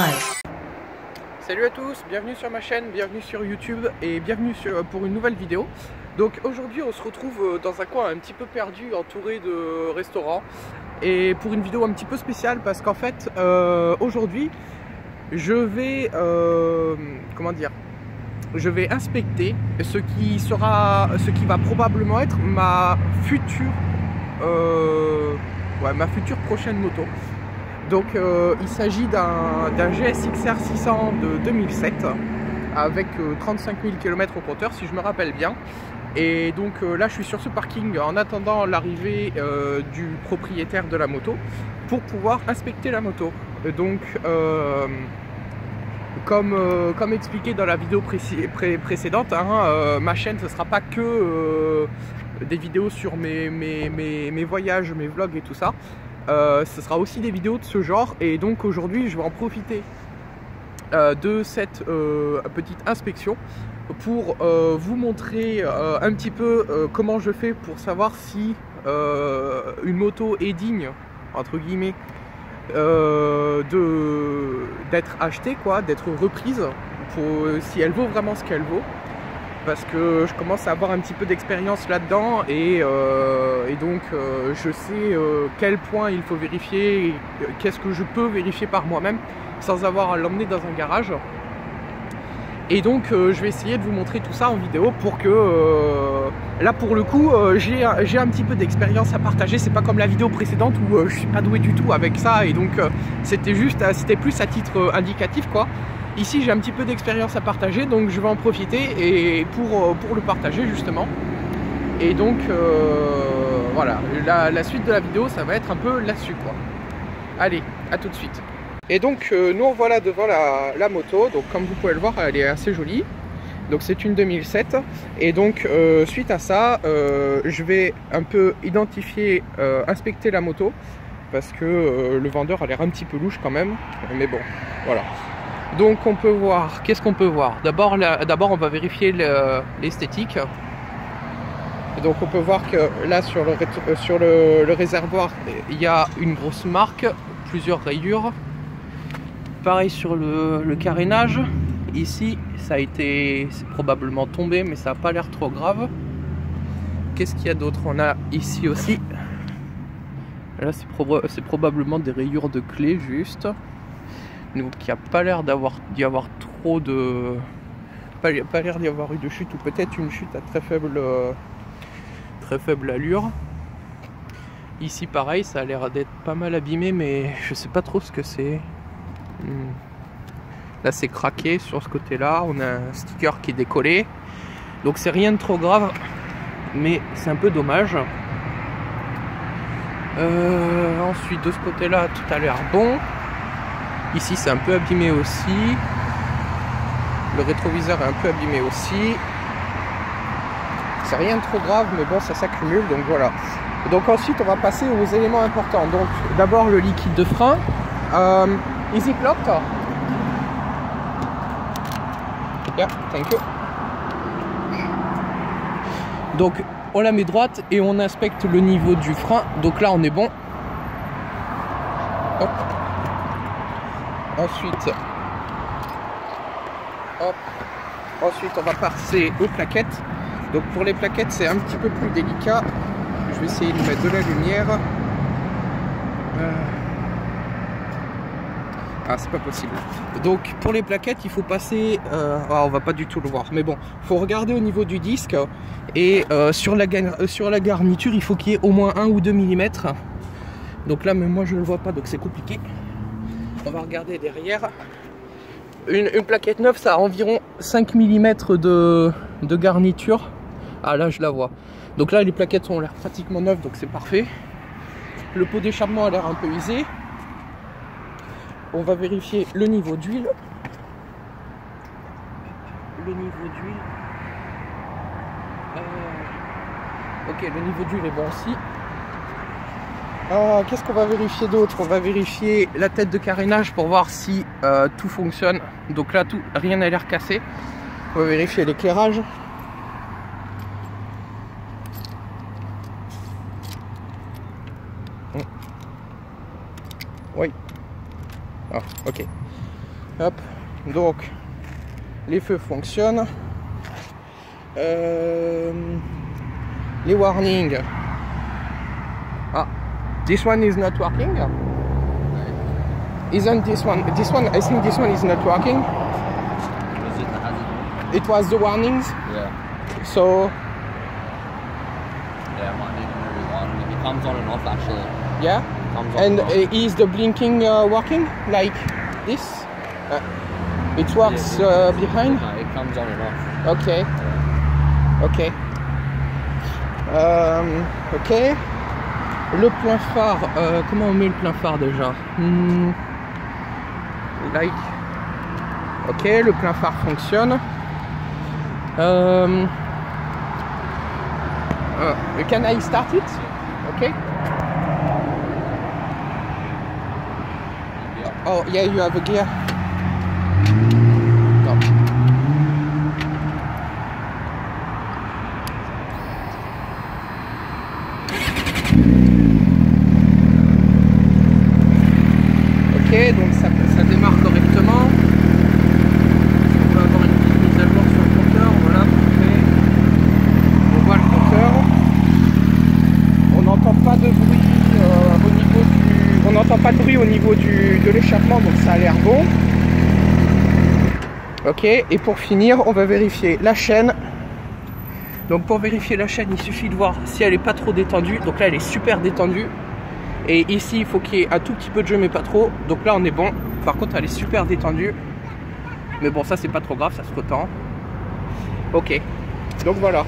Live. Salut à tous, bienvenue sur ma chaîne, bienvenue sur YouTube et bienvenue pour une nouvelle vidéo. Donc aujourd'hui on se retrouve dans un coin un petit peu perdu, entouré de restaurants, et pour une vidéo un petit peu spéciale parce qu'en fait aujourd'hui je vais je vais inspecter ce qui va probablement être ma future prochaine moto. Donc il s'agit d'un GSX-R 600 de 2007 avec 35 000 km au compteur si je me rappelle bien. Et donc là je suis sur ce parking en attendant l'arrivée du propriétaire de la moto pour pouvoir inspecter la moto. Donc comme expliqué dans la vidéo précédente, hein, ma chaîne ce sera pas que des vidéos sur mes voyages, mes vlogs et tout ça. Ce sera aussi des vidéos de ce genre, et donc aujourd'hui je vais en profiter de cette petite inspection pour vous montrer un petit peu comment je fais pour savoir si une moto est digne, entre guillemets, d'être achetée, d'être reprise, si elle vaut vraiment ce qu'elle vaut. Parce que je commence à avoir un petit peu d'expérience là-dedans et donc je sais quel point il faut vérifier, qu'est-ce que je peux vérifier par moi-même sans avoir à l'emmener dans un garage. Et donc je vais essayer de vous montrer tout ça en vidéo pour que là pour le coup j'ai un petit peu d'expérience à partager. C'est pas comme la vidéo précédente où je suis pas doué du tout avec ça, et donc c'était plus à titre indicatif quoi. Ici j'ai un petit peu d'expérience à partager, donc je vais en profiter et pour le partager justement. Et donc voilà, la suite de la vidéo ça va être un peu là-dessus quoi. Allez, à tout de suite. Et donc nous on voilà devant la moto, donc comme vous pouvez le voir elle est assez jolie. Donc c'est une 2007, et donc suite à ça je vais un peu identifier, inspecter la moto, parce que le vendeur a l'air un petit peu louche quand même, mais bon voilà. Donc on peut voir, qu'est-ce qu'on peut voir? D'abord on va vérifier l'esthétique. Donc on peut voir que là sur le réservoir il y a une grosse marque, plusieurs rayures. Pareil sur le carénage, ici c'est probablement tombé mais ça n'a pas l'air trop grave. Qu'est-ce qu'il y a d'autre? On a ici aussi, là c'est probablement des rayures de clé juste. Donc il n'y a pas l'air d'y avoir trop de... pas l'air d'y avoir eu de chute, ou peut-être une chute à très faible allure. Ici pareil, ça a l'air d'être pas mal abîmé, mais je sais pas trop ce que c'est. Là c'est craqué sur ce côté là, on a un sticker qui est décollé. Donc c'est rien de trop grave, mais c'est un peu dommage. Ensuite de ce côté là, tout a l'air bon. Ici c'est un peu abîmé aussi. Le rétroviseur est un peu abîmé aussi. C'est rien de trop grave, mais bon ça s'accumule, donc voilà. Donc ensuite on va passer aux éléments importants. Donc d'abord le liquide de frein. Is it locked? Yeah, thank you. Donc on la met droite et on inspecte le niveau du frein. Donc là on est bon. Hop. Ensuite, on va passer aux plaquettes. Donc pour les plaquettes, c'est un petit peu plus délicat. Je vais essayer de mettre de la lumière. Ah, c'est pas possible. Donc pour les plaquettes, il faut passer... on va pas du tout le voir, mais bon, il faut regarder au niveau du disque. Et sur la garniture, il faut qu'il y ait au moins 1 ou 2 mm. Donc là, mais moi je ne le vois pas, donc c'est compliqué. On va regarder derrière. Une plaquette neuve, ça a environ 5 mm de garniture. Ah là, je la vois. Donc là, les plaquettes ont l'air pratiquement neuves, donc c'est parfait. Le pot d'échappement a l'air un peu usé. On va vérifier le niveau d'huile. Le niveau d'huile. Ok, le niveau d'huile est bon aussi. Qu'est-ce qu'on va vérifier d'autre? On va vérifier la tête de carénage pour voir si tout fonctionne. Donc là, rien n'a l'air cassé. On va vérifier l'éclairage. Oui. Ah, ok. Hop, donc les feux fonctionnent. Les warnings. Ah, this one is not working. Isn't this one? This one, I think this one is not working. Was it the hazard? It was the warnings. Yeah. So Yeah, it might need a new one. It comes on and off actually. yeah. It comes on And off. is the blinking working like this? It works behind. No, it comes on and off. Okay. Ok. Ok. Le plein phare. Comment on met le plein phare déjà? Like. Ok, le plein phare fonctionne. Can I start it? Ok. Oh yeah, you have a gear. No. Ok, donc ça démarre correctement. On va avoir une petite mise à jour sur le compteur. Voilà, parfait. On voit le compteur. On n'entend pas de bruit au niveau de l'échappement, donc ça a l'air bon. Ok, et pour finir, on va vérifier la chaîne. Donc pour vérifier la chaîne, il suffit de voir si elle est pas trop détendue. Donc là, elle est super détendue. Et ici, il faut qu'il y ait un tout petit peu de jeu, mais pas trop. Donc là, on est bon. Par contre, elle est super détendue. Mais bon, ça, c'est pas trop grave, ça se retend. Ok, donc voilà.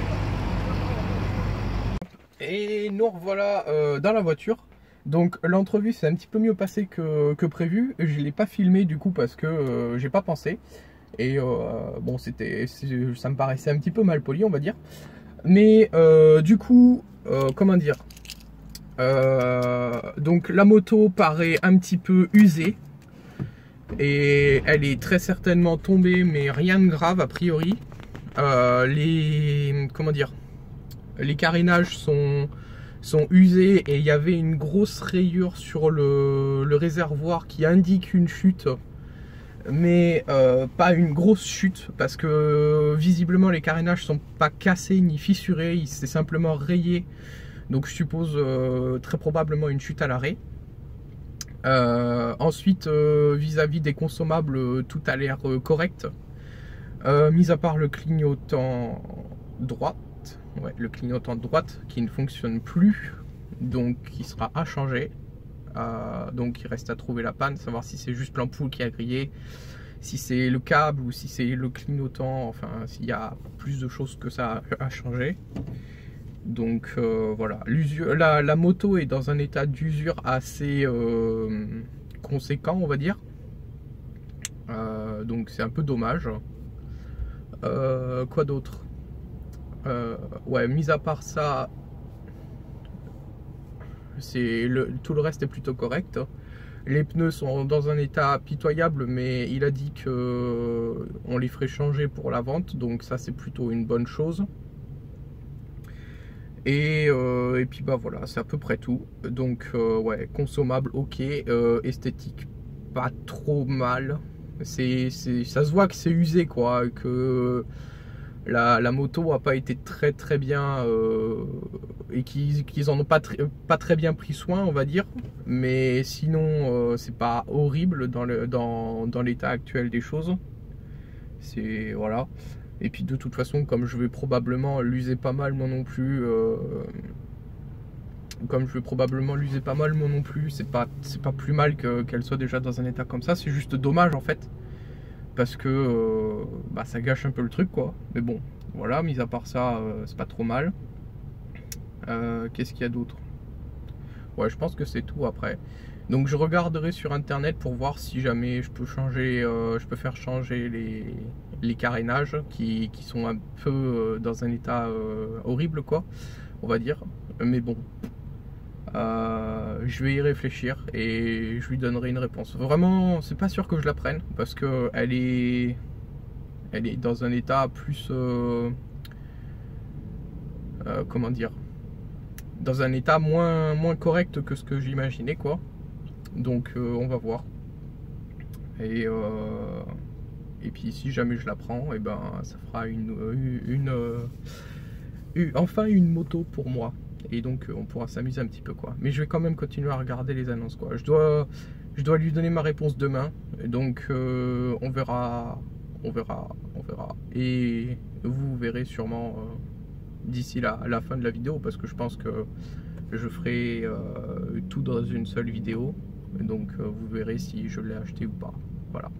Et nous revoilà dans la voiture. Donc l'entrevue s'est un petit peu mieux passé que prévu. Je ne l'ai pas filmé du coup parce que j'ai pas pensé. Et bon, ça me paraissait un petit peu mal poli, on va dire. Mais du coup, comment dire, donc la moto paraît un petit peu usée. Et elle est très certainement tombée, mais rien de grave a priori. Comment dire, les carénages sont usés et il y avait une grosse rayure sur le réservoir qui indique une chute, mais pas une grosse chute parce que visiblement les carénages sont pas cassés ni fissurés, c'est simplement rayé, donc je suppose très probablement une chute à l'arrêt. Ensuite, vis-à-vis des consommables, tout a l'air correct, mis à part le clignotant droit. Ouais, le clignotant de droite qui ne fonctionne plus, donc qui sera à changer. Donc il reste à trouver la panne, savoir si c'est juste l'ampoule qui a grillé, si c'est le câble ou si c'est le clignotant, enfin s'il y a plus de choses que ça à changer. Donc voilà, la moto est dans un état d'usure assez conséquent, on va dire. Donc c'est un peu dommage. Quoi d'autre? Ouais, mis à part ça, tout le reste est plutôt correct. Les pneus sont dans un état pitoyable, mais il a dit que on les ferait changer pour la vente, donc ça c'est plutôt une bonne chose. Et puis bah voilà, c'est à peu près tout. Donc ouais, consommable ok, esthétique pas trop mal. Ça se voit que c'est usé quoi, que la moto a pas été très bien et qu'ils en ont pas très bien pris soin, on va dire. Mais sinon c'est pas horrible dans l'état actuel des choses. C'est voilà. Et puis de toute façon, comme je vais probablement l'user pas mal moi non plus, c'est pas plus mal qu'elle soit déjà dans un état comme ça. C'est juste dommage en fait, parce que bah, ça gâche un peu le truc quoi. Mais bon, voilà, mis à part ça, c'est pas trop mal. Qu'est-ce qu'il y a d'autre? Ouais, je pense que c'est tout après. Donc je regarderai sur internet pour voir si jamais je peux changer, je peux faire changer les carénages qui sont un peu dans un état horrible quoi, on va dire. Mais bon, je vais y réfléchir et je lui donnerai une réponse. Vraiment, c'est pas sûr que je la prenne parce que elle est dans un état plus comment dire, dans un état moins correct que ce que j'imaginais quoi. Donc on va voir. Et puis si jamais je la prends, et ben ça fera enfin une moto pour moi. Et donc on pourra s'amuser un petit peu quoi. Mais je vais quand même continuer à regarder les annonces quoi. Je dois lui donner ma réponse demain. Et donc on verra. Et vous verrez sûrement d'ici la fin de la vidéo, parce que je pense que je ferai tout dans une seule vidéo. Et donc vous verrez si je l'ai acheté ou pas. Voilà.